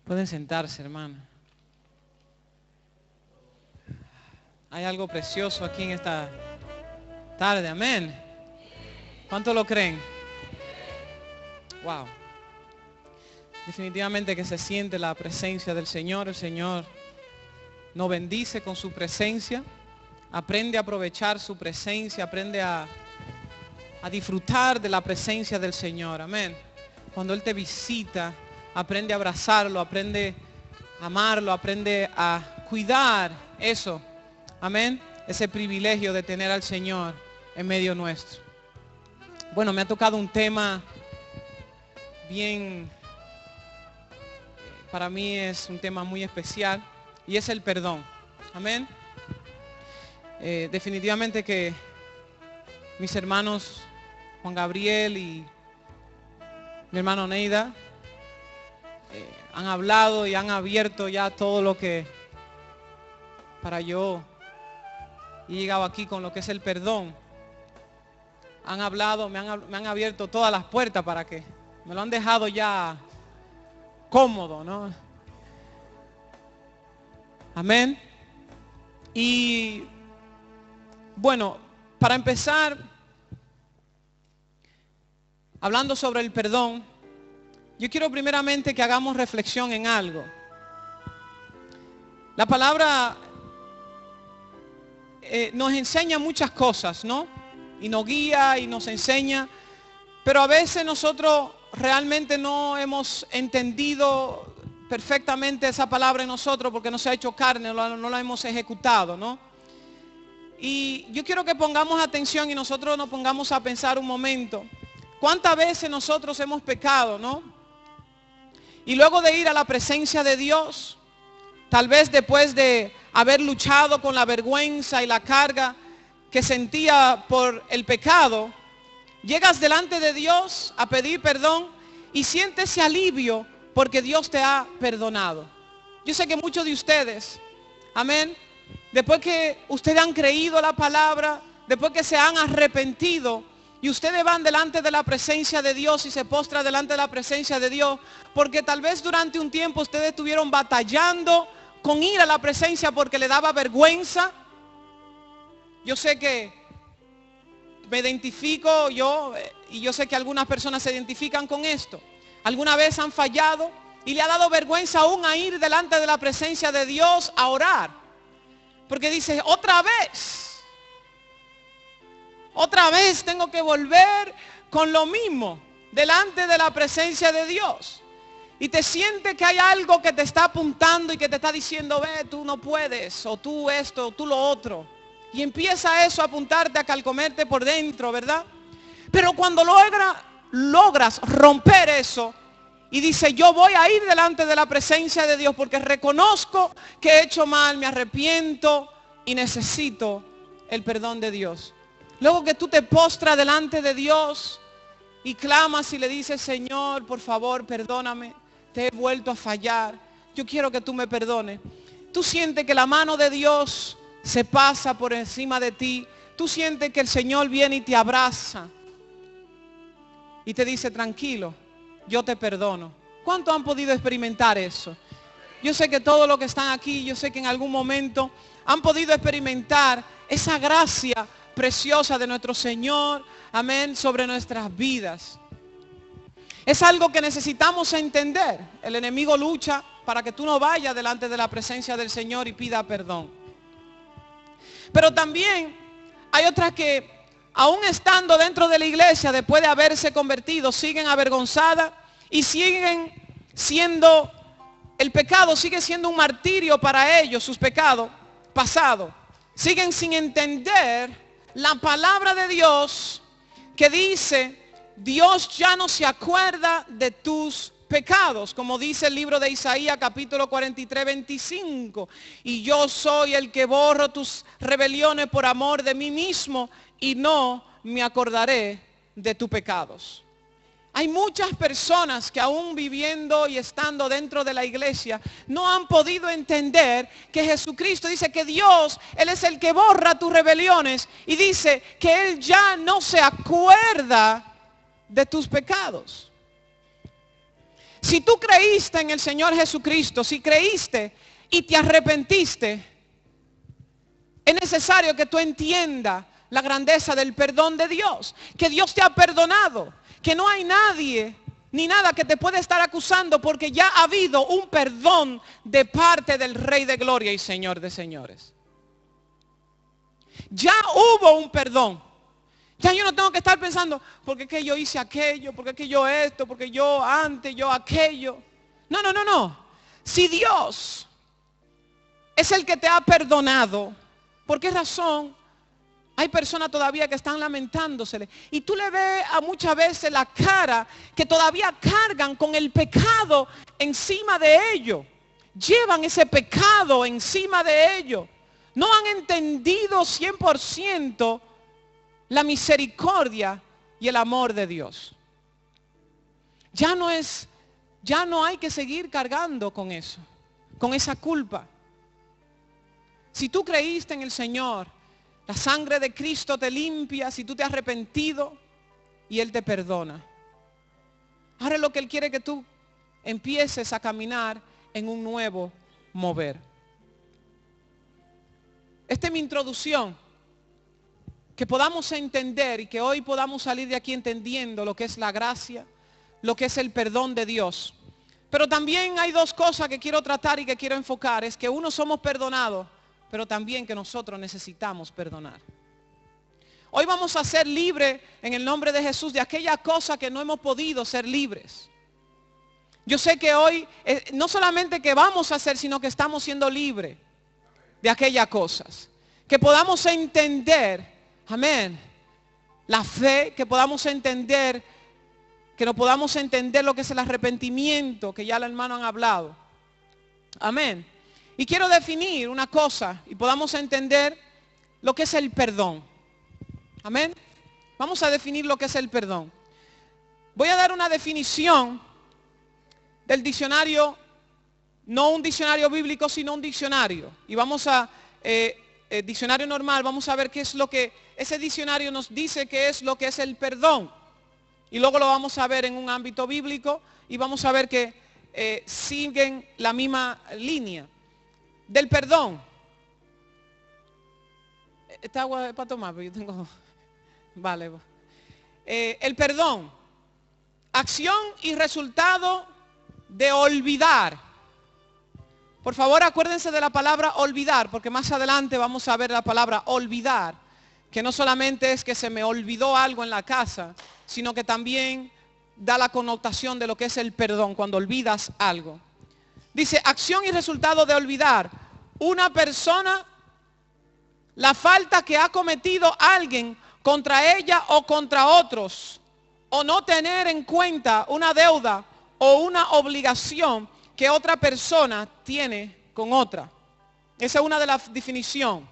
Pueden sentarse, hermano. Hay algo precioso aquí en esta tarde, amén. ¿Cuántos lo creen? Wow. Definitivamente que se siente la presencia del Señor. El Señor nos bendice con su presencia. Aprende a aprovechar su presencia, aprende a disfrutar de la presencia del Señor, amén. Cuando Él te visita, aprende a abrazarlo, aprende a amarlo, aprende a cuidar eso, amén. Ese privilegio de tener al Señor en medio nuestro. Bueno, me ha tocado un tema bien, para mí es un tema muy especial y es el perdón, amén. Definitivamente que mis hermanos Juan Gabriel y mi hermano Neida han hablado y han abierto ya todo lo que para yo he llegado aquí con lo que es el perdón. Han hablado, me han abierto todas las puertas para que me lo han dejado ya cómodo, ¿no? Amén. Y bueno, para empezar, hablando sobre el perdón, yo quiero primeramente que hagamos reflexión en algo. La palabra nos enseña muchas cosas, ¿no? Y nos guía y nos enseña, pero a veces nosotros realmente no hemos entendido perfectamente esa palabra en nosotros porque no se ha hecho carne, no la hemos ejecutado, ¿no? Y yo quiero que pongamos atención y nosotros nos pongamos a pensar un momento. ¿Cuántas veces nosotros hemos pecado, no? Y luego de ir a la presencia de Dios, tal vez después de haber luchado con la vergüenza y la carga que sentía por el pecado, llegas delante de Dios a pedir perdón y sientes ese alivio porque Dios te ha perdonado. Yo sé que muchos de ustedes, amén, después que ustedes han creído la palabra, después que se han arrepentido y ustedes van delante de la presencia de Dios y se postran delante de la presencia de Dios, porque tal vez durante un tiempo ustedes estuvieron batallando con ir a la presencia porque le daba vergüenza. Yo sé que me identifico yo y yo sé que algunas personas se identifican con esto. Alguna vez han fallado y le ha dado vergüenza aún a ir delante de la presencia de Dios a orar. Porque dice, otra vez tengo que volver con lo mismo delante de la presencia de Dios. Y te sientes que hay algo que te está apuntando y que te está diciendo, ve, tú no puedes, o tú esto, o tú lo otro. Y empieza eso a apuntarte, a calcomerte por dentro, ¿verdad? Pero cuando logras romper eso y dice, yo voy a ir delante de la presencia de Dios porque reconozco que he hecho mal, me arrepiento y necesito el perdón de Dios. Luego que tú te postras delante de Dios y clamas y le dices, Señor, por favor, perdóname, te he vuelto a fallar, yo quiero que tú me perdones. Tú sientes que la mano de Dios se pasa por encima de ti. Tú sientes que el Señor viene y te abraza y te dice, tranquilo, yo te perdono. ¿Cuántos han podido experimentar eso? Yo sé que todos los que están aquí, yo sé que en algún momento han podido experimentar esa gracia preciosa de nuestro Señor, amén, sobre nuestras vidas. Es algo que necesitamos entender. El enemigo lucha para que tú no vayas delante de la presencia del Señor y pida perdón. Pero también hay otras que, aún estando dentro de la iglesia, después de haberse convertido, siguen avergonzadas y siguen siendo, el pecado sigue siendo un martirio para ellos, sus pecados pasados. Siguen sin entender la palabra de Dios que dice, Dios ya no se acuerda de tus pecados, como dice el libro de Isaías capítulo 43, 25. Y yo soy el que borro tus rebeliones por amor de mí mismo y no me acordaré de tus pecados. Hay muchas personas que aún viviendo y estando dentro de la iglesia no han podido entender que Jesucristo dice que Dios, Él es el que borra tus rebeliones y dice que Él ya no se acuerda de tus pecados. Si tú creíste en el Señor Jesucristo, si creíste y te arrepentiste, es necesario que tú entiendas la grandeza del perdón de Dios, que Dios te ha perdonado, que no hay nadie ni nada que te pueda estar acusando, porque ya ha habido un perdón de parte del Rey de Gloria y Señor de señores. Ya hubo un perdón. Ya yo no tengo que estar pensando, ¿por qué que yo hice aquello? ¿Por qué que yo esto? ¿Por qué yo antes, yo aquello? No, no, no, no. Si Dios es el que te ha perdonado, ¿por qué razón hay personas todavía que están lamentándosele? Y tú le ves a muchas veces la cara que todavía cargan con el pecado encima de ellos. Llevan ese pecado encima de ellos. No han entendido 100% la misericordia y el amor de Dios. Ya no hay que seguir cargando con eso, con esa culpa. Si tú creíste en el Señor, la sangre de Cristo te limpia, si tú te has arrepentido y Él te perdona. Ahora lo que Él quiere es que tú empieces a caminar en un nuevo mover. Esta es mi introducción. Que podamos entender y que hoy podamos salir de aquí entendiendo lo que es la gracia, lo que es el perdón de Dios. Pero también hay dos cosas que quiero tratar y que quiero enfocar. Es que uno, somos perdonados, pero también que nosotros necesitamos perdonar. Hoy vamos a ser libres en el nombre de Jesús de aquella cosa que no hemos podido ser libres. Yo sé que hoy no solamente que vamos a hacer, sino que estamos siendo libres de aquellas cosas. Que podamos entender, amén, la fe, que podamos entender, que no podamos entender lo que es el arrepentimiento, que ya los hermanos han hablado. Amén. Y quiero definir una cosa y podamos entender lo que es el perdón. Amén. Vamos a definir lo que es el perdón. Voy a dar una definición del diccionario, no un diccionario bíblico, sino un diccionario. Y vamos a, diccionario normal, vamos a ver qué es lo que, ese diccionario nos dice qué es lo que es el perdón. Y luego lo vamos a ver en un ámbito bíblico y vamos a ver que siguen la misma línea. Del perdón. Esta agua es para tomar, pero yo tengo... Vale. El perdón. Acción y resultado de olvidar. Por favor, acuérdense de la palabra olvidar, porque más adelante vamos a ver la palabra olvidar, que no solamente es que se me olvidó algo en la casa, sino que también da la connotación de lo que es el perdón, cuando olvidas algo. Dice, acción y resultado de olvidar. Una persona, la falta que ha cometido alguien contra ella o contra otros, o no tener en cuenta una deuda o una obligación que otra persona tiene con otra. Esa es una de las definiciones.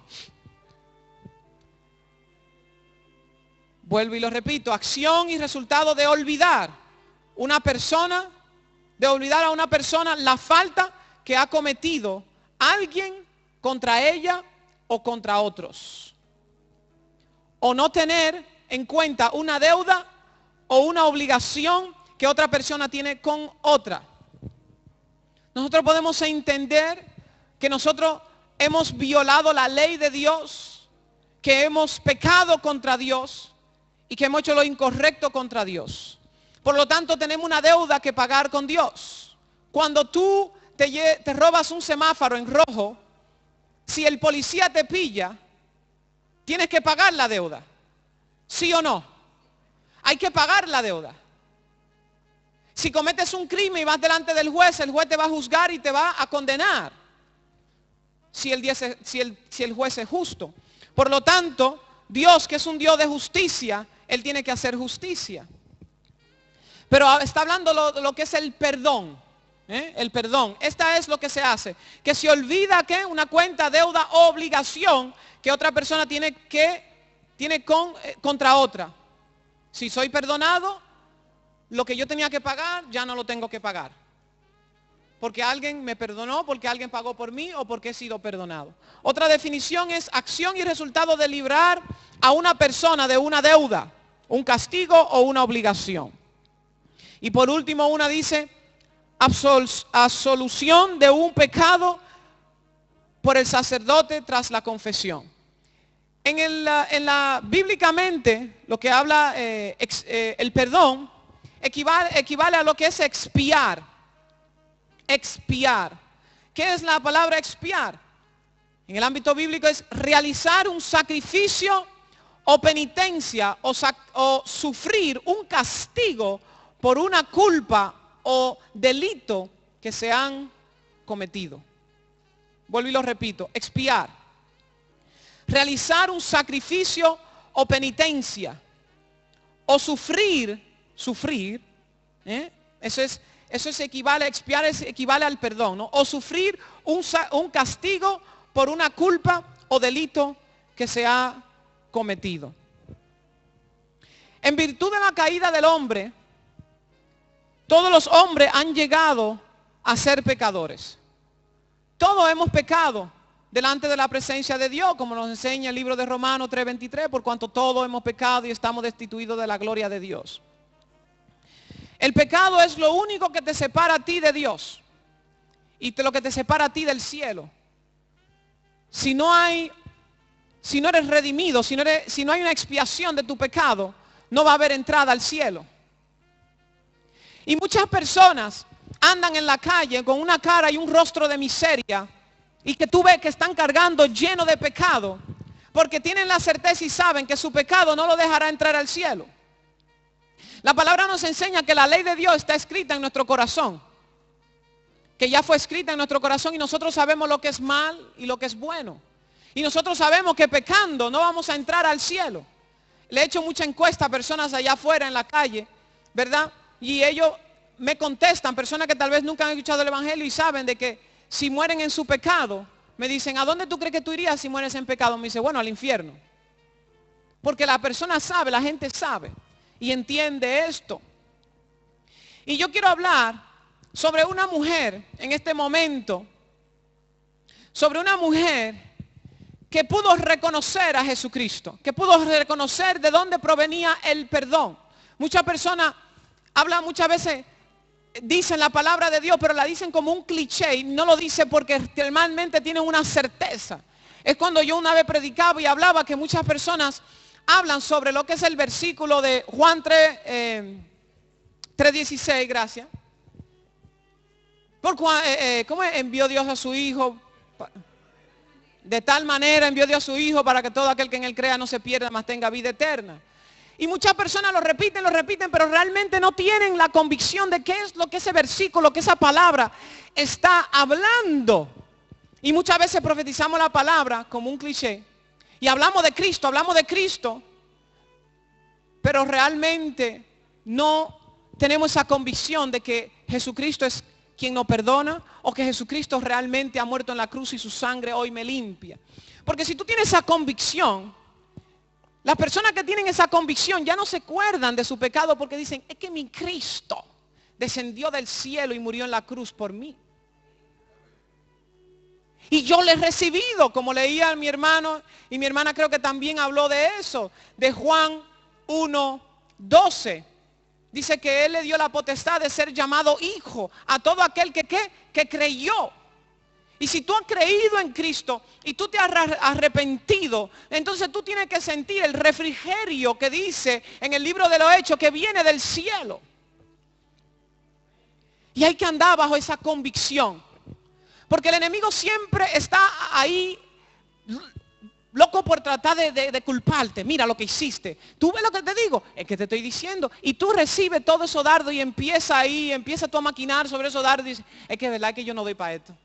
Vuelvo y lo repito, acción y resultado de olvidar. Una persona, de olvidar a una persona la falta que ha cometido alguien contra ella o contra otros. O no tener en cuenta una deuda o una obligación que otra persona tiene con otra. Nosotros podemos entender que nosotros hemos violado la ley de Dios, que hemos pecado contra Dios y que hemos hecho lo incorrecto contra Dios. Por lo tanto, tenemos una deuda que pagar con Dios. Cuando tú te robas un semáforo en rojo, si el policía te pilla, tienes que pagar la deuda. ¿Sí o no? Hay que pagar la deuda. Si cometes un crimen y vas delante del juez, el juez te va a juzgar y te va a condenar. Si el juez es justo. Por lo tanto, Dios, que es un Dios de justicia, Él tiene que hacer justicia. Pero está hablando lo que es el perdón. El perdón. Esta es lo que se hace. Que se olvida que una cuenta, deuda o obligación que otra persona tiene contra otra. Si soy perdonado, lo que yo tenía que pagar, ya no lo tengo que pagar. Porque alguien me perdonó, porque alguien pagó por mí o porque he sido perdonado. Otra definición es acción y resultado de librar a una persona de una deuda, un castigo o una obligación. Y por último, una dice absolución de un pecado por el sacerdote tras la confesión. Bíblicamente, lo que habla el perdón equivale a lo que es expiar. Expiar. ¿Qué es la palabra expiar? En el ámbito bíblico es realizar un sacrificio o penitencia o sufrir un castigo por una culpa o delito que se han cometido. Vuelvo y lo repito, expiar. Realizar un sacrificio o penitencia o sufrir, eso equivale, expiar equivale al perdón, ¿no? O sufrir un castigo por una culpa o delito que se ha cometido. En virtud de la caída del hombre, todos los hombres han llegado a ser pecadores. Todos hemos pecado delante de la presencia de Dios, como nos enseña el libro de Romanos 3:23, por cuanto todos hemos pecado y estamos destituidos de la gloria de Dios. El pecado es lo único que te separa a ti de Dios y lo que te separa a ti del cielo. Si no eres redimido, si no hay una expiación de tu pecado, no va a haber entrada al cielo. Y muchas personas andan en la calle con una cara y un rostro de miseria y que tú ves que están cargando lleno de pecado porque tienen la certeza y saben que su pecado no lo dejará entrar al cielo. La palabra nos enseña que la ley de Dios está escrita en nuestro corazón, que ya fue escrita en nuestro corazón y nosotros sabemos lo que es mal y lo que es bueno. Y nosotros sabemos que pecando no vamos a entrar al cielo. Le he hecho mucha encuesta a personas allá afuera en la calle, ¿verdad? Y ellos me contestan, personas que tal vez nunca han escuchado el evangelio y saben de que si mueren en su pecado, me dicen, ¿a dónde tú crees que tú irías si mueres en pecado? Me dice, bueno, al infierno. Porque la persona sabe, la gente sabe y entiende esto. Y yo quiero hablar sobre una mujer en este momento, sobre una mujer que pudo reconocer a Jesucristo, que pudo reconocer de dónde provenía el perdón. Muchas personas hablan muchas veces, dicen la palabra de Dios, pero la dicen como un cliché y no lo dicen porque realmente tienen una certeza. Es cuando yo una vez predicaba y hablaba que muchas personas hablan sobre lo que es el versículo de Juan 3:16, gracias. ¿Cómo envió Dios a su Hijo? De tal manera envió Dios a su Hijo para que todo aquel que en él crea no se pierda, mas tenga vida eterna. Y muchas personas lo repiten, pero realmente no tienen la convicción de qué es lo que ese versículo, que esa palabra está hablando. Y muchas veces profetizamos la palabra como un cliché. Y hablamos de Cristo, pero realmente no tenemos esa convicción de que Jesucristo es quien nos perdona o que Jesucristo realmente ha muerto en la cruz y su sangre hoy me limpia. Porque si tú tienes esa convicción, las personas que tienen esa convicción ya no se acuerdan de su pecado porque dicen, es que mi Cristo descendió del cielo y murió en la cruz por mí. Y yo le he recibido, como leía mi hermano, y mi hermana creo que también habló de eso, de Juan 1:12. Dice que Él le dio la potestad de ser llamado hijo a todo aquel que creyó. Y si tú has creído en Cristo y tú te has arrepentido, entonces tú tienes que sentir el refrigerio que dice en el libro de los Hechos que viene del cielo. Y hay que andar bajo esa convicción. Porque el enemigo siempre está ahí loco por tratar de culparte. Mira lo que hiciste. ¿Tú ves lo que te digo? Es que te estoy diciendo. Y tú recibes todo esos dardos y empieza tú a maquinar sobre esos dardos y dices, es que es verdad que yo no doy para esto.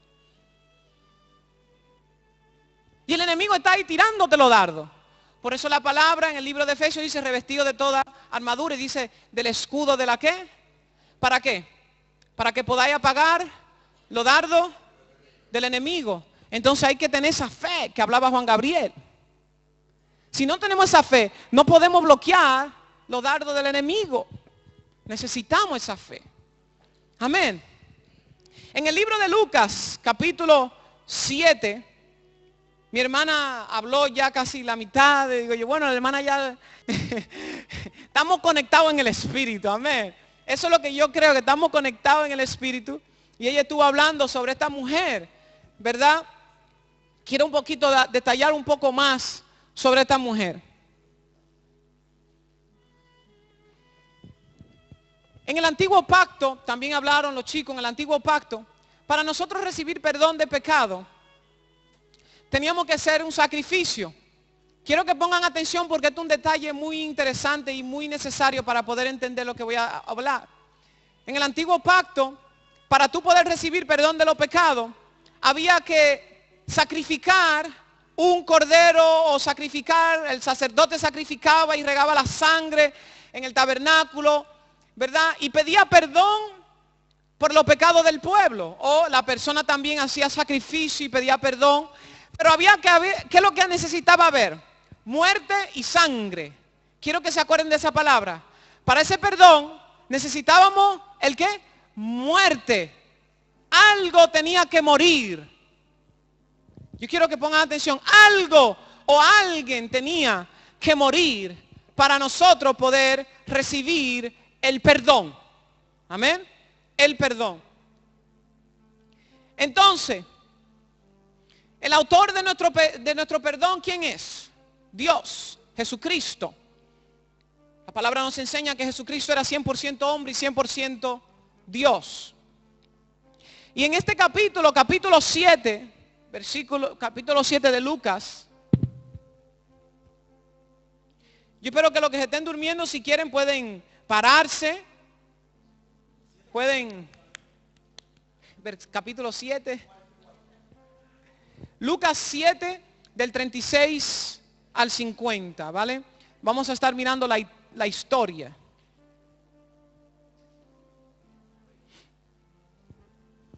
Y el enemigo está ahí tirándote los dardos. Por eso la palabra en el libro de Efesios dice revestido de toda armadura y dice del escudo de la ¿qué? ¿Para qué? Para que podáis apagar los dardos del enemigo. Entonces hay que tener esa fe que hablaba Juan Gabriel. Si no tenemos esa fe, no podemos bloquear los dardos del enemigo. Necesitamos esa fe. Amén. En el libro de Lucas, capítulo 7, mi hermana habló ya casi la mitad. Digo yo, bueno, la hermana ya estamos conectados en el espíritu. Amén. Eso es lo que yo creo, que estamos conectados en el Espíritu. Y ella estuvo hablando sobre esta mujer, ¿verdad? Quiero un poquito detallar un poco más sobre esta mujer. En el antiguo pacto, también hablaron los chicos, en el antiguo pacto, para nosotros recibir perdón de pecado, teníamos que hacer un sacrificio. Quiero que pongan atención porque este es un detalle muy interesante y muy necesario para poder entender lo que voy a hablar. En el antiguo pacto, para tú poder recibir perdón de los pecados, había que sacrificar un cordero o sacrificar, el sacerdote sacrificaba y regaba la sangre en el tabernáculo, ¿verdad? Y pedía perdón por los pecados del pueblo. O la persona también hacía sacrificio y pedía perdón. Pero había que ver, ¿qué es lo que necesitaba ver? Muerte y sangre. Quiero que se acuerden de esa palabra. Para ese perdón necesitábamos, ¿el qué? Muerte. Algo tenía que morir. Yo quiero que pongan atención. Algo o alguien tenía que morir para nosotros poder recibir el perdón. Amén. El perdón. Entonces, el autor de nuestro perdón, ¿quién es? Dios, Jesucristo. La palabra nos enseña que Jesucristo era 100% hombre y 100% Dios. Y en este capítulo 7, capítulo 7 de Lucas, yo espero que los que se estén durmiendo, si quieren, pueden pararse. Pueden ver capítulo 7. Lucas 7, del 36 al 50, ¿vale? Vamos a estar mirando la historia.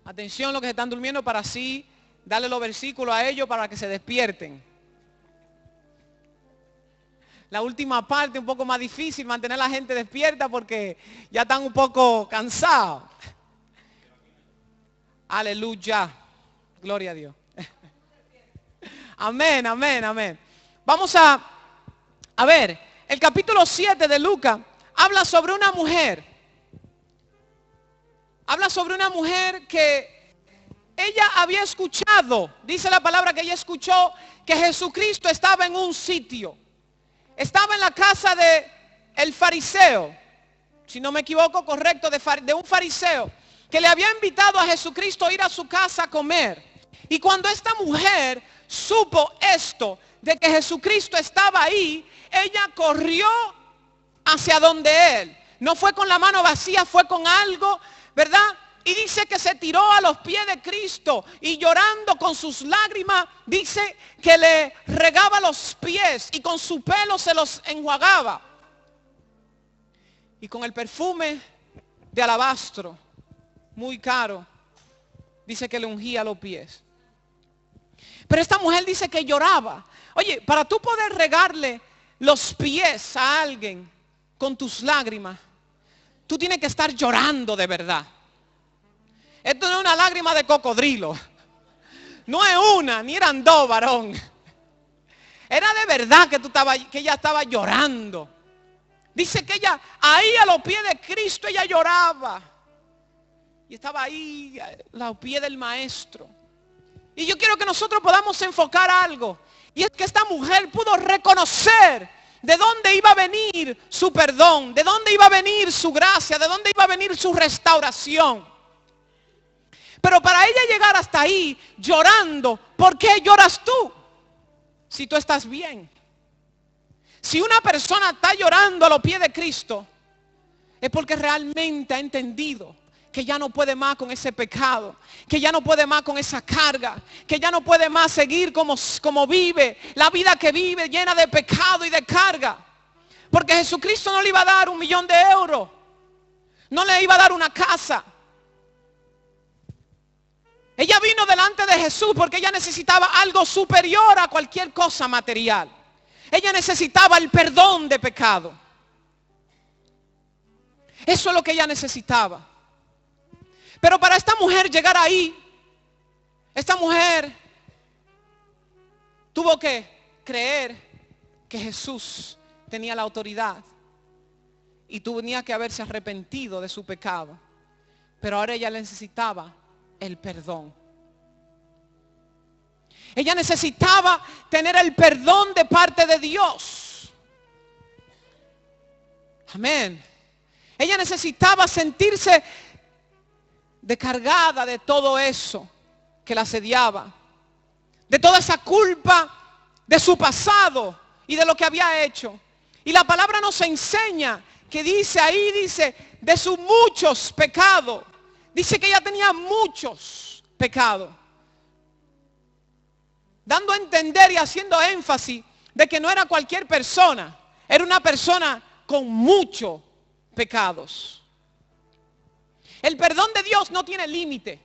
Atención los que se están durmiendo para así darle los versículos a ellos para que se despierten. La última parte un poco más difícil, mantener a la gente despierta porque ya están un poco cansados. Aleluya. Gloria a Dios. Amén, amén, amén. Vamos a ver, el capítulo 7 de Lucas habla sobre una mujer. Habla sobre una mujer que ella había escuchado, dice la palabra que ella escuchó que Jesucristo estaba en un sitio. Estaba en la casa de el fariseo, si no me equivoco, correcto, de un fariseo, que le había invitado a Jesucristo a ir a su casa a comer. Y cuando esta mujer supo esto, de que Jesucristo estaba ahí, ella corrió hacia donde él. No fue con la mano vacía, fue con algo, ¿verdad? Y dice que se tiró a los pies de Cristo y llorando con sus lágrimas, dice que le regaba los pies y con su pelo se los enjuagaba. Y con el perfume de alabastro, muy caro, dice que le ungía los pies. Pero esta mujer dice que lloraba. Oye, para tú poder regarle los pies a alguien con tus lágrimas, tú tienes que estar llorando de verdad. Esto no es una lágrima de cocodrilo. No es una, ni eran dos, varón. Era de verdad que ella estaba llorando. Dice que ella, ahí a los pies de Cristo, ella lloraba. Y estaba ahí a los pies del maestro. Y yo quiero que nosotros podamos enfocar algo. Y es que esta mujer pudo reconocer de dónde iba a venir su perdón, de dónde iba a venir su gracia, de dónde iba a venir su restauración. Pero para ella llegar hasta ahí llorando, ¿por qué lloras tú? Si tú estás bien. Si una persona está llorando a los pies de Cristo, es porque realmente ha entendido que ya no puede más con ese pecado, que ya no puede más con esa carga, que ya no puede más seguir como vive, la vida que vive llena de pecado y de carga. Porque Jesucristo no le iba a dar 1.000.000 de euros, no le iba a dar una casa. Ella vino delante de Jesús porque ella necesitaba algo superior a cualquier cosa material. Ella necesitaba el perdón de pecado. Eso es lo que ella necesitaba. Pero para esta mujer llegar ahí, esta mujer tuvo que creer que Jesús tenía la autoridad y tenía que haberse arrepentido de su pecado. Pero ahora ella necesitaba el perdón. Ella necesitaba tener el perdón de parte de Dios. Amén. Ella necesitaba sentirse descargada de todo eso que la asediaba, de toda esa culpa de su pasado y de lo que había hecho. Y la palabra nos enseña que dice de sus muchos pecados. Dice que ella tenía muchos pecados, dando a entender y haciendo énfasis de que no era cualquier persona, era una persona con muchos pecados. El perdón de Dios no tiene límite.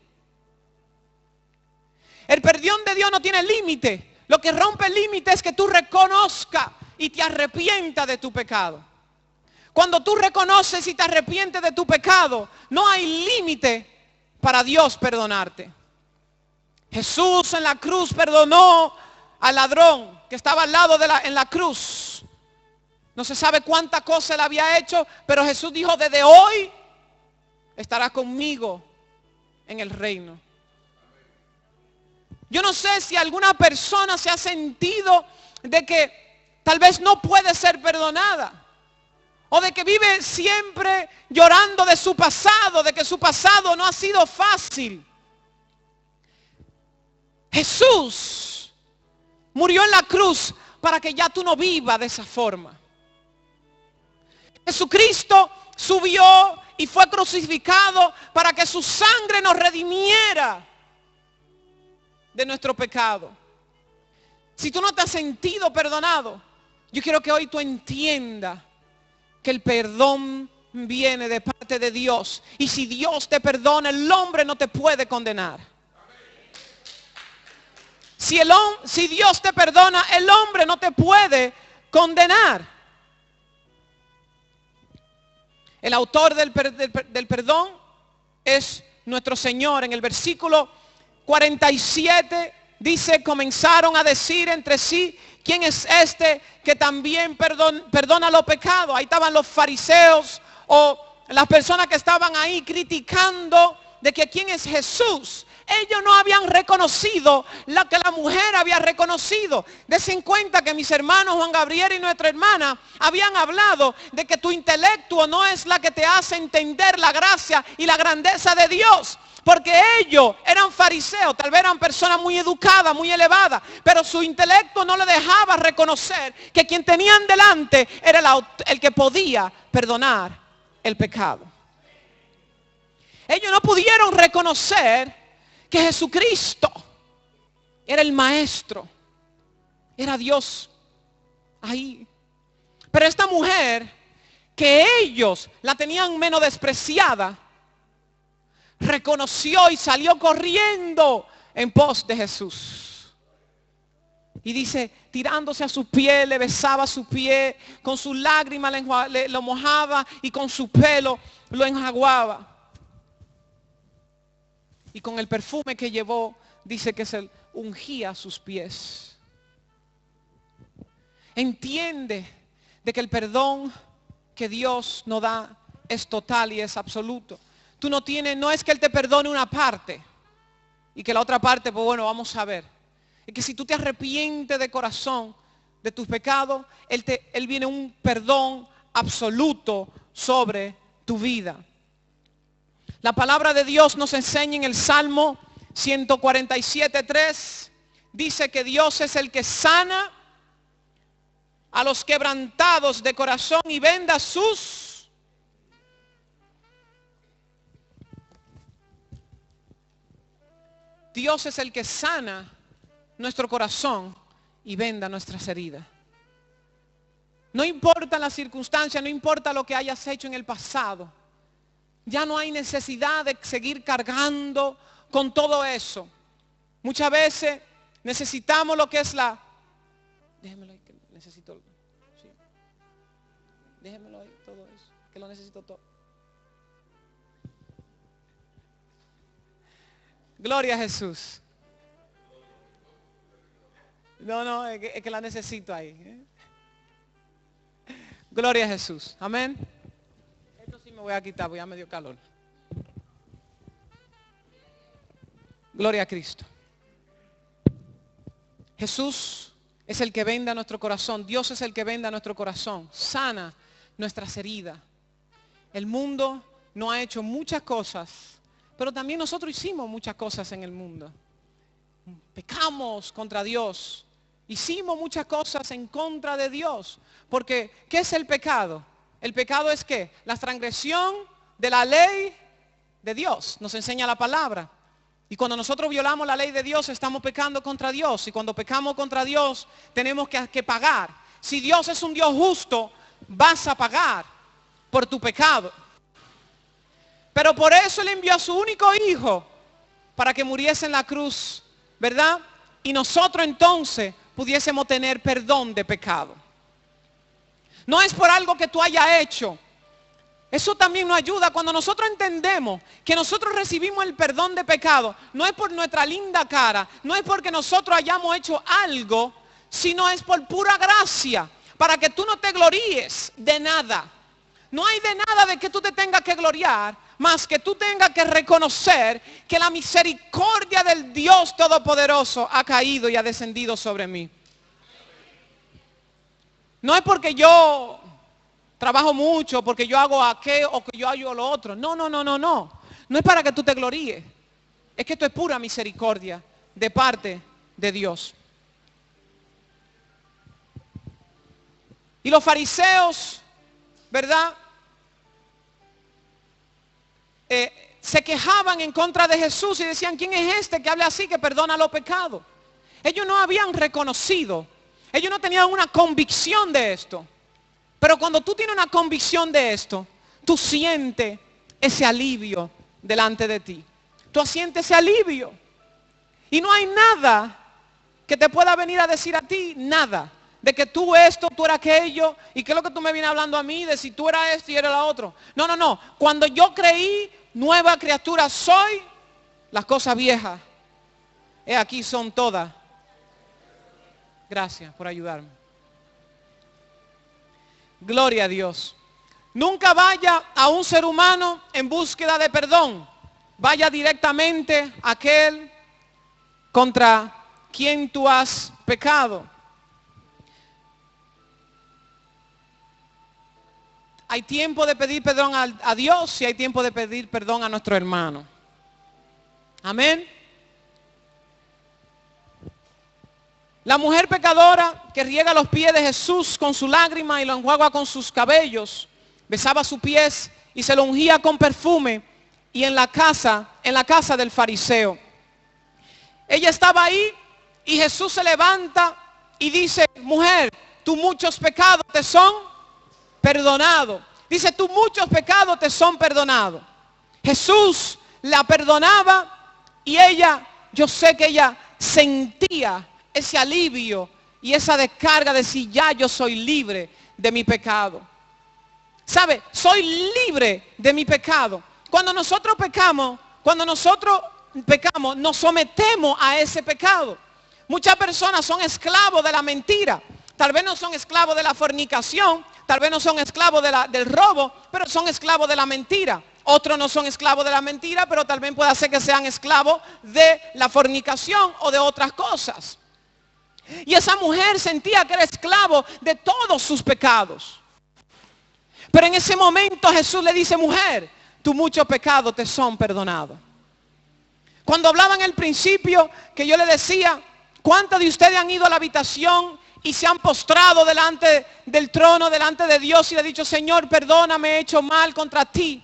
El perdón de Dios no tiene límite. Lo que rompe el límite es que tú reconozcas y te arrepientas de tu pecado. Cuando tú reconoces y te arrepientes de tu pecado, no hay límite para Dios perdonarte. Jesús en la cruz perdonó al ladrón que estaba al lado en la cruz. No se sabe cuántas cosas él había hecho, pero Jesús dijo, desde hoy estará conmigo en el reino. Yo no sé si alguna persona se ha sentido de que tal vez no puede ser perdonada. O de que vive siempre llorando de su pasado, de que su pasado no ha sido fácil. Jesús murió en la cruz para que ya tú no vivas de esa forma. Jesucristo subió y fue crucificado para que su sangre nos redimiera de nuestro pecado. Si tú no te has sentido perdonado, yo quiero que hoy tú entiendas que el perdón viene de parte de Dios. Y si Dios te perdona, el hombre no te puede condenar. Si Dios te perdona, el hombre no te puede condenar. El autor del perdón es nuestro Señor. En el versículo 47 dice, comenzaron a decir entre sí, ¿quién es este que también perdona los pecados? Ahí estaban los fariseos o las personas que estaban ahí criticando de que quién es Jesús. Ellos no habían reconocido lo que la mujer había reconocido. Dense en cuenta que mis hermanos Juan Gabriel y nuestra hermana habían hablado de que tu intelecto no es la que te hace entender la gracia y la grandeza de Dios. Porque ellos eran fariseos, tal vez eran personas muy educadas, muy elevadas, pero su intelecto no le dejaba reconocer que quien tenían delante era el que podía perdonar el pecado. Ellos no pudieron reconocer que Jesucristo era el maestro, era Dios ahí. Pero esta mujer, que ellos la tenían menos despreciada, reconoció y salió corriendo en pos de Jesús. Y dice, tirándose a sus pies, le besaba su pie, con sus lágrimas lo mojaba y con su pelo lo enjaguaba. Y con el perfume que llevó, dice que se ungía sus pies. Entiende de que el perdón que Dios nos da es total y es absoluto. Tú no es que Él te perdone una parte y que la otra parte, pues bueno, vamos a ver. Es que si tú te arrepientes de corazón de tus pecados, Él viene un perdón absoluto sobre tu vida. La palabra de Dios nos enseña en el Salmo 147:3. Dice que Dios es el que sana a los quebrantados de corazón y venda sus... Dios es el que sana nuestro corazón y venda nuestras heridas. No importa la circunstancia, no importa lo que hayas hecho en el pasado. Ya no hay necesidad de seguir cargando con todo eso. Muchas veces necesitamos lo que es la... Déjemelo ahí, que necesito... Sí. Déjemelo ahí, todo eso, que lo necesito todo. Gloria a Jesús. No, es que la necesito ahí. Gloria a Jesús. Amén. Me voy a quitar porque ya me dio calor. Gloria a Cristo. Jesús es el que venda nuestro corazón. Dios es el que venda nuestro corazón. Sana nuestras heridas. El mundo no ha hecho muchas cosas, pero también nosotros hicimos muchas cosas en el mundo. Pecamos contra Dios. Hicimos muchas cosas en contra de Dios. Porque, ¿qué es el pecado? El pecado es ¿qué? La transgresión de la ley de Dios. Nos enseña la palabra. Y cuando nosotros violamos la ley de Dios, estamos pecando contra Dios. Y cuando pecamos contra Dios, tenemos que pagar. Si Dios es un Dios justo, vas a pagar por tu pecado. Pero por eso Él envió a su único hijo para que muriese en la cruz, ¿verdad? Y nosotros entonces pudiésemos tener perdón de pecado. No es por algo que tú hayas hecho. Eso también nos ayuda cuando nosotros entendemos que nosotros recibimos el perdón de pecado. No es por nuestra linda cara, no es porque nosotros hayamos hecho algo, sino es por pura gracia, para que tú no te gloríes de nada. No hay de nada de que tú te tengas que gloriar, más que tú tengas que reconocer que la misericordia del Dios Todopoderoso ha caído y ha descendido sobre mí. No es porque yo trabajo mucho, porque yo hago aquello o que yo hago lo otro. No. No es para que tú te gloríes. Es que esto es pura misericordia de parte de Dios. Y los fariseos, ¿verdad? Se quejaban en contra de Jesús y decían, ¿quién es este que habla así, que perdona los pecados? Ellos no habían reconocido, ellos no tenían una convicción de esto. Pero cuando tú tienes una convicción de esto, tú sientes ese alivio delante de ti. Tú sientes ese alivio. Y no hay nada que te pueda venir a decir a ti, nada. De que tú esto, tú eras aquello, y qué es lo que tú me vienes hablando a mí, de si tú eras esto y eras lo otro. No. Cuando yo creí, nueva criatura soy, las cosas viejas, aquí son todas. Gracias por ayudarme. Gloria a Dios. Nunca vaya a un ser humano en búsqueda de perdón. Vaya directamente a aquel contra quien tú has pecado. Hay tiempo de pedir perdón a Dios y hay tiempo de pedir perdón a nuestro hermano. Amén. La mujer pecadora que riega los pies de Jesús con su lágrima y lo enjuaga con sus cabellos, besaba sus pies y se lo ungía con perfume, y en la casa del fariseo. Ella estaba ahí y Jesús se levanta y dice, mujer, tus muchos pecados te son perdonados. Dice, tus muchos pecados te son perdonados. Jesús la perdonaba y ella, yo sé que ella sentía ese alivio y esa descarga de si ya yo soy libre de mi pecado. ¿Sabe? Soy libre de mi pecado. Cuando nosotros pecamos, nos sometemos a ese pecado. Muchas personas son esclavos de la mentira. Tal vez no son esclavos de la fornicación, tal vez no son esclavos del robo, pero son esclavos de la mentira. Otros no son esclavos de la mentira, pero tal vez pueda ser que sean esclavos de la fornicación o de otras cosas. Y esa mujer sentía que era esclavo de todos sus pecados. Pero en ese momento Jesús le dice, mujer, tus muchos pecados te son perdonados. Cuando hablaba en el principio, que yo le decía, ¿cuántos de ustedes han ido a la habitación y se han postrado delante del trono, delante de Dios y le han dicho, Señor, perdóname, he hecho mal contra ti?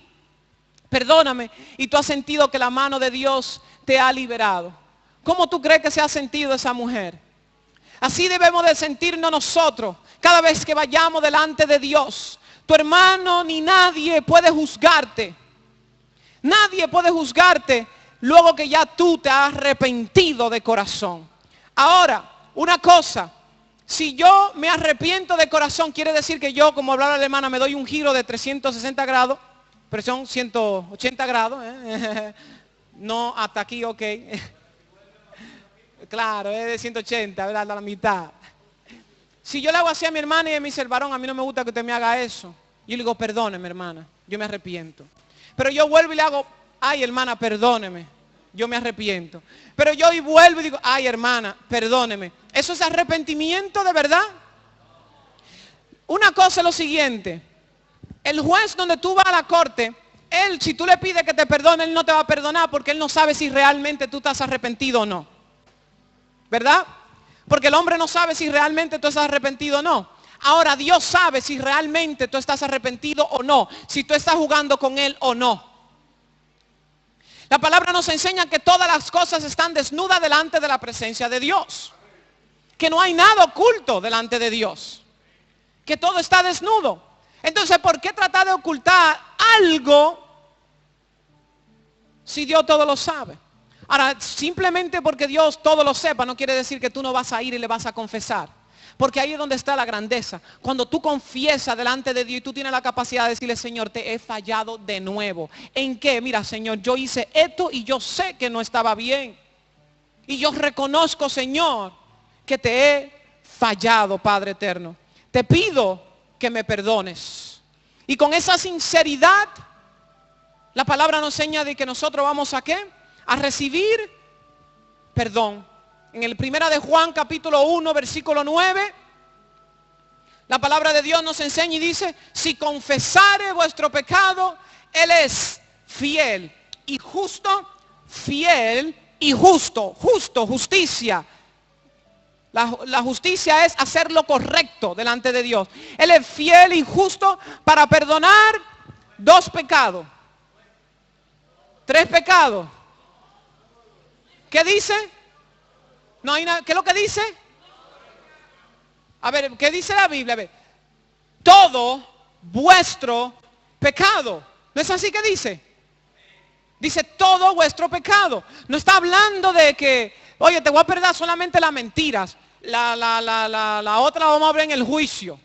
Perdóname. Y tú has sentido que la mano de Dios te ha liberado. ¿Cómo tú crees que se ha sentido esa mujer? Así debemos de sentirnos nosotros cada vez que vayamos delante de Dios. Tu hermano ni nadie puede juzgarte. Nadie puede juzgarte luego que ya tú te has arrepentido de corazón. Ahora, una cosa, si yo me arrepiento de corazón, quiere decir que yo, como hablaba la hermana, me doy un giro de 360 grados, pero son 180 grados, no hasta aquí, ok. Claro, es de 180, ¿verdad? La mitad. Si yo le hago así a mi hermana y ella me dice, el varón, a mí no me gusta que usted me haga eso. Yo le digo, perdóneme, hermana, yo me arrepiento. Pero yo vuelvo y le hago, ay hermana, perdóneme, yo me arrepiento. Pero yo y vuelvo y digo, ay hermana, perdóneme. ¿Eso es arrepentimiento de verdad? Una cosa es lo siguiente, el juez donde tú vas a la corte, él, si tú le pides que te perdone, él no te va a perdonar porque él no sabe si realmente tú estás arrepentido o no. ¿Verdad? Porque el hombre no sabe si realmente tú estás arrepentido o no. Ahora Dios sabe si realmente tú estás arrepentido o no, si tú estás jugando con Él o no. La palabra nos enseña que todas las cosas están desnudas delante de la presencia de Dios. Que no hay nada oculto delante de Dios. Que todo está desnudo. Entonces, ¿por qué tratar de ocultar algo si Dios todo lo sabe? Ahora, simplemente porque Dios todo lo sepa, no quiere decir que tú no vas a ir y le vas a confesar. Porque ahí es donde está la grandeza. Cuando tú confiesas delante de Dios y tú tienes la capacidad de decirle, Señor, te he fallado de nuevo. ¿En qué? Mira, Señor, yo hice esto y yo sé que no estaba bien. Y yo reconozco, Señor, que te he fallado, Padre eterno. Te pido que me perdones. Y con esa sinceridad, la palabra nos enseña de que nosotros vamos a ¿qué? A recibir perdón. En el 1 de Juan capítulo 1 versículo 9, la palabra de Dios nos enseña y dice, si confesare vuestro pecado, Él es fiel y justo, justicia. La justicia es hacer lo correcto delante de Dios. Él es fiel y justo para perdonar 2 pecados, 3 pecados. ¿Qué dice? No hay nada. ¿Qué es lo que dice? A ver, ¿qué dice la Biblia? A ver, todo vuestro pecado. ¿No es así que dice? Dice todo vuestro pecado. No está hablando de que, oye, te voy a perdonar solamente las mentiras. La otra la vamos a ver en el juicio.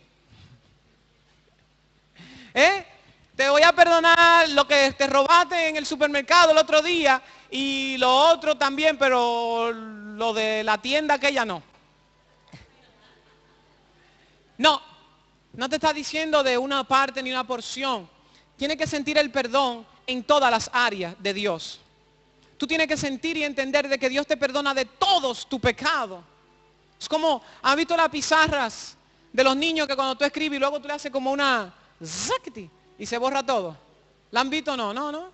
Te voy a perdonar lo que te robaste en el supermercado el otro día y lo otro también, pero lo de la tienda aquella no. No te está diciendo de una parte ni una porción. Tienes que sentir el perdón en todas las áreas de Dios. Tú tienes que sentir y entender de que Dios te perdona de todos tus pecados. Es como, ¿has visto las pizarras de los niños que cuando tú escribes y luego tú le haces como una zacti y se borra todo? ¿La han visto o no? No.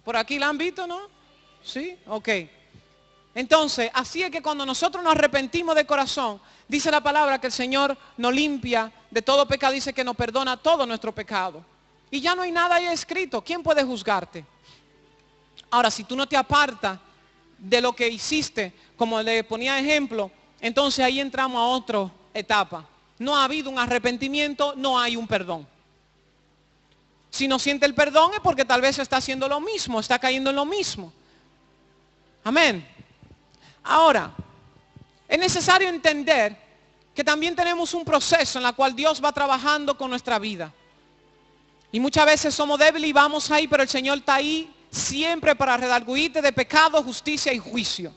¿Por aquí la han visto, no? ¿Sí? Ok. Entonces, así es que cuando nosotros nos arrepentimos de corazón, dice la palabra que el Señor nos limpia de todo pecado, dice que nos perdona todo nuestro pecado. Y ya no hay nada ahí escrito. ¿Quién puede juzgarte? Ahora, si tú no te apartas de lo que hiciste, como le ponía ejemplo, entonces ahí entramos a otra etapa. No ha habido un arrepentimiento, no hay un perdón. Si no siente el perdón es porque tal vez está haciendo lo mismo, está cayendo en lo mismo. Amén. Ahora, es necesario entender que también tenemos un proceso en el cual Dios va trabajando con nuestra vida. Y muchas veces somos débiles y vamos ahí, pero el Señor está ahí siempre para redarguirte de pecado, justicia y juicio.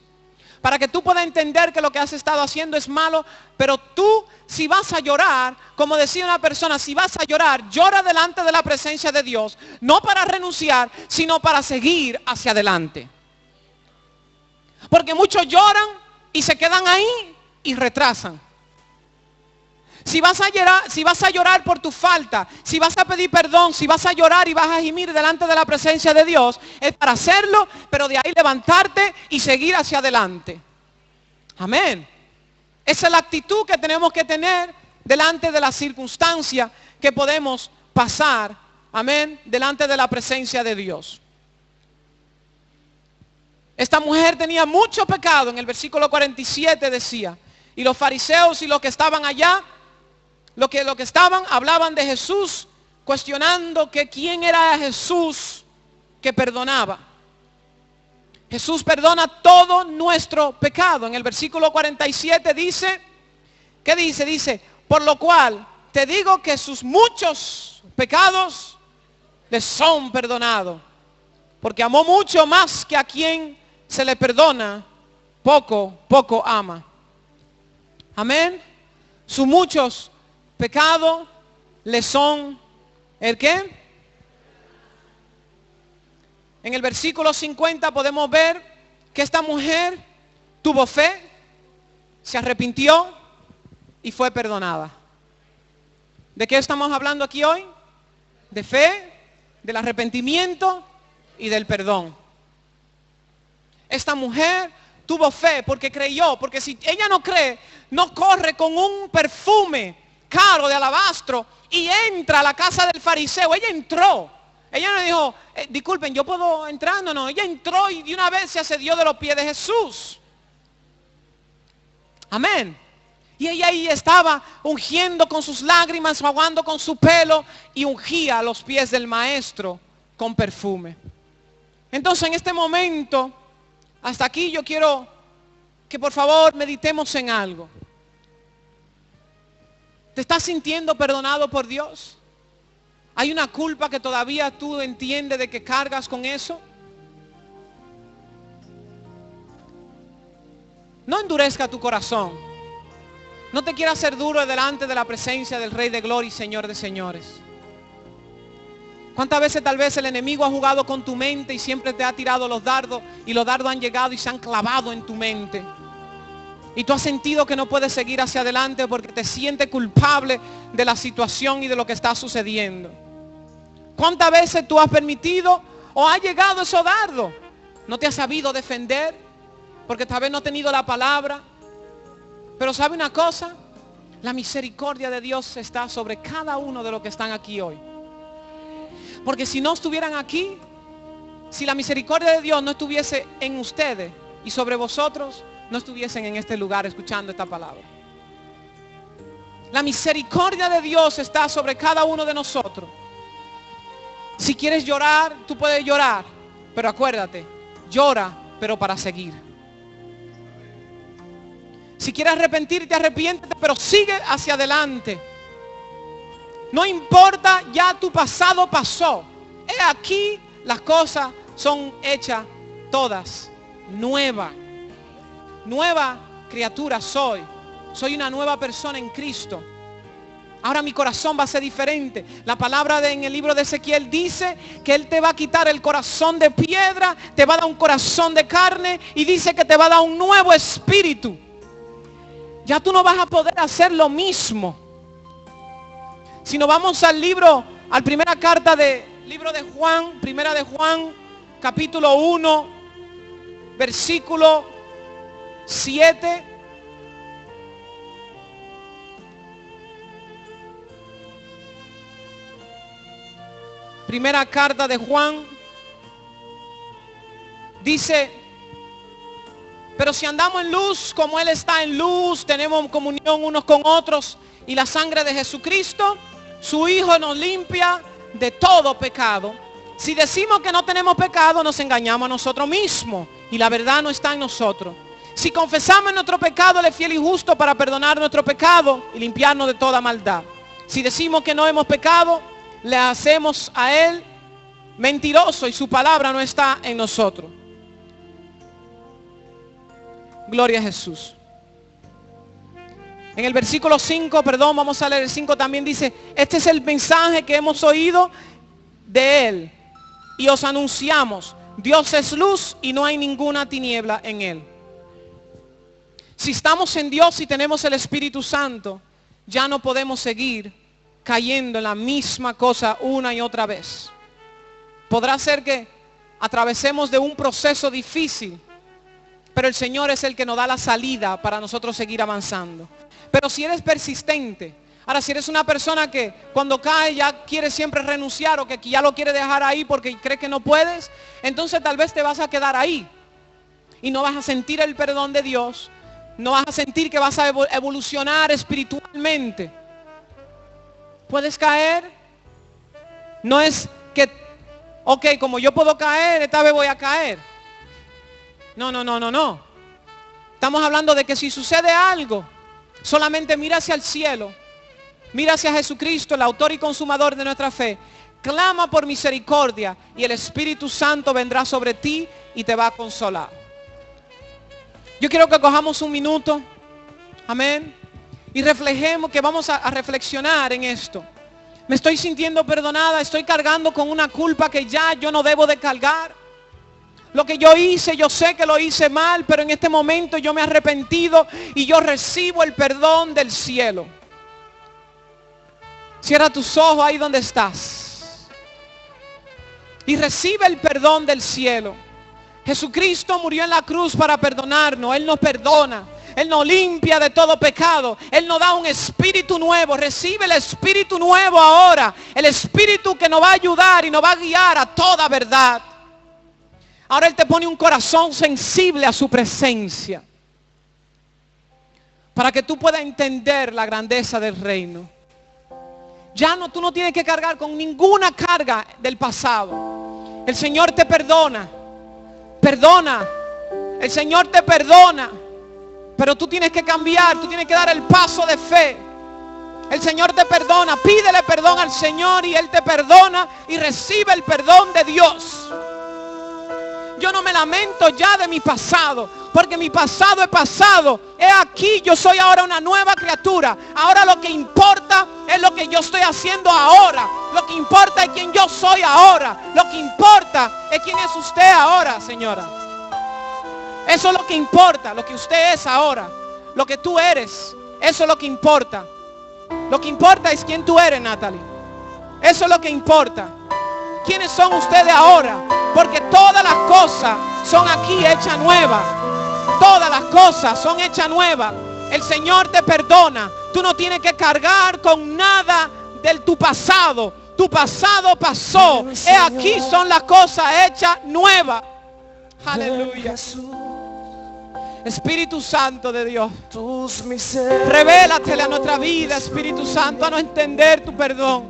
Para que tú puedas entender que lo que has estado haciendo es malo, pero tú, si vas a llorar, como decía una persona, si vas a llorar, llora delante de la presencia de Dios, no para renunciar, sino para seguir hacia adelante. Porque muchos lloran y se quedan ahí y retrasan. Si vas a llorar por tu falta, si vas a pedir perdón, si vas a llorar y vas a gemir delante de la presencia de Dios, es para hacerlo, pero de ahí levantarte y seguir hacia adelante. Amén. Esa es la actitud que tenemos que tener delante de la circunstancia que podemos pasar. Amén. Delante de la presencia de Dios. Esta mujer tenía mucho pecado. En el versículo 47 decía, y los fariseos y los que estaban allá, Lo que estaban, hablaban de Jesús, cuestionando que quién era Jesús que perdonaba. Jesús perdona todo nuestro pecado. En el versículo 47 dice, ¿qué dice? Dice, por lo cual te digo que sus muchos pecados les son perdonados. Porque amó mucho más que a quien se le perdona, poco ama. Amén. Sus muchos pecados le son ¿El qué? En el versículo 50 podemos ver que esta mujer tuvo fe, se arrepintió y fue perdonada. ¿De qué estamos hablando aquí hoy? De fe, del arrepentimiento y del perdón. Esta mujer tuvo fe porque creyó, porque si ella no cree, no corre con un perfume caro de alabastro y entra a la casa del fariseo. Ella entró. Ella no dijo, disculpen, ¿yo puedo entrar? No, ella entró y de una vez se asedió de los pies de Jesús. Amén. Y ella ahí estaba ungiendo con sus lágrimas, aguando con su pelo y ungía a los pies del maestro con perfume. Entonces en este momento, hasta aquí yo quiero que por favor meditemos en algo. ¿Te estás sintiendo perdonado por Dios? ¿Hay una culpa que todavía tú entiendes de que cargas con eso? No endurezca tu corazón. No te quieras hacer duro delante de la presencia del Rey de Gloria y Señor de señores. ¿Cuántas veces tal vez el enemigo ha jugado con tu mente y siempre te ha tirado los dardos y los dardos han llegado y se han clavado en tu mente? Y tú has sentido que no puedes seguir hacia adelante porque te sientes culpable de la situación y de lo que está sucediendo. ¿Cuántas veces tú has permitido o ha llegado esos dardos? No te has sabido defender porque tal vez no has tenido la palabra. Pero ¿sabe una cosa? La misericordia de Dios está sobre cada uno de los que están aquí hoy. Porque si no estuvieran aquí, si la misericordia de Dios no estuviese en ustedes y sobre vosotros, no estuviesen en este lugar escuchando esta palabra. La misericordia de Dios está sobre cada uno de nosotros. Si quieres llorar, tú puedes llorar. Pero acuérdate, llora, pero para seguir. Si quieres arrepentirte, arrepiéntete, pero sigue hacia adelante. No importa, ya tu pasado pasó. He aquí, las cosas son hechas todas nuevas. Nueva criatura soy. Soy una nueva persona en Cristo. Ahora mi corazón va a ser diferente. La palabra en el libro de Ezequiel dice que Él te va a quitar el corazón de piedra, te va a dar un corazón de carne y dice que te va a dar un nuevo espíritu. Ya tú no vas a poder hacer lo mismo. Si nos vamos al libro, a la primera carta del libro de Juan, primera de Juan, capítulo 1, versículo 7. Primera carta de Juan dice: pero si andamos en luz como Él está en luz, tenemos comunión unos con otros, y la sangre de Jesucristo, su Hijo, nos limpia de todo pecado. Si decimos que no tenemos pecado, nos engañamos a nosotros mismos y la verdad no está en nosotros. Si confesamos nuestro pecado, Él es fiel y justo para perdonar nuestro pecado y limpiarnos de toda maldad. Si decimos que no hemos pecado, le hacemos a Él mentiroso y su palabra no está en nosotros. Gloria a Jesús. En el versículo 5, vamos a leer el 5 también dice: este es el mensaje que hemos oído de Él y os anunciamos: Dios es luz y no hay ninguna tiniebla en Él. Si estamos en Dios y tenemos el Espíritu Santo, ya no podemos seguir cayendo en la misma cosa una y otra vez. Podrá ser que atravesemos de un proceso difícil, pero el Señor es el que nos da la salida para nosotros seguir avanzando. Pero si eres persistente, ahora si eres una persona que cuando cae ya quiere siempre renunciar o que ya lo quiere dejar ahí porque cree que no puedes, entonces tal vez te vas a quedar ahí y no vas a sentir el perdón de Dios, no vas a sentir que vas a evolucionar espiritualmente. Puedes caer, no es que, ok, como yo puedo caer, esta vez voy a caer. No. Estamos hablando de que si sucede algo, solamente mira hacia el cielo, mira hacia Jesucristo, el autor y consumador de nuestra fe. Clama por misericordia y el Espíritu Santo vendrá sobre ti y te va a consolar. Yo quiero que cojamos un minuto, amén, y reflejemos, que vamos a reflexionar en esto. Me estoy sintiendo perdonada, estoy cargando con una culpa que ya yo no debo de cargar. Lo que yo hice, yo sé que lo hice mal, pero en este momento yo me he arrepentido y yo recibo el perdón del cielo. Cierra tus ojos ahí donde estás y recibe el perdón del cielo. Jesucristo murió en la cruz para perdonarnos. Él nos perdona. Él nos limpia de todo pecado. Él nos da un espíritu nuevo. Recibe el espíritu nuevo ahora. El espíritu que nos va a ayudar y nos va a guiar a toda verdad. Ahora Él te pone un corazón sensible a su presencia, para que tú puedas entender la grandeza del reino. Ya no, tú no tienes que cargar con ninguna carga del pasado. El Señor te perdona. Perdona. El Señor te perdona. Pero tú tienes que cambiar, tú tienes que dar el paso de fe. El Señor te perdona. Pídele perdón al Señor y Él te perdona y recibe el perdón de Dios. Yo no me lamento ya de mi pasado, porque mi pasado es pasado. He aquí, yo soy ahora una nueva criatura. Ahora lo que importa es lo que yo estoy haciendo ahora. Lo que importa es quién yo soy ahora. Lo que importa es quién es usted ahora, señora. Eso es lo que importa, lo que usted es ahora. Lo que tú eres, eso es lo que importa. Lo que importa es quién tú eres, Natalie. Eso es lo que importa. ¿Quiénes son ustedes ahora? Porque todas las cosas son aquí hechas nuevas. Todas las cosas son hechas nuevas. El Señor te perdona. Tú no tienes que cargar con nada de tu pasado. Tu pasado pasó. He aquí son las cosas hechas nuevas. Aleluya. Espíritu Santo de Dios, revélatele a nuestra vida, Espíritu Santo, a no entender tu perdón.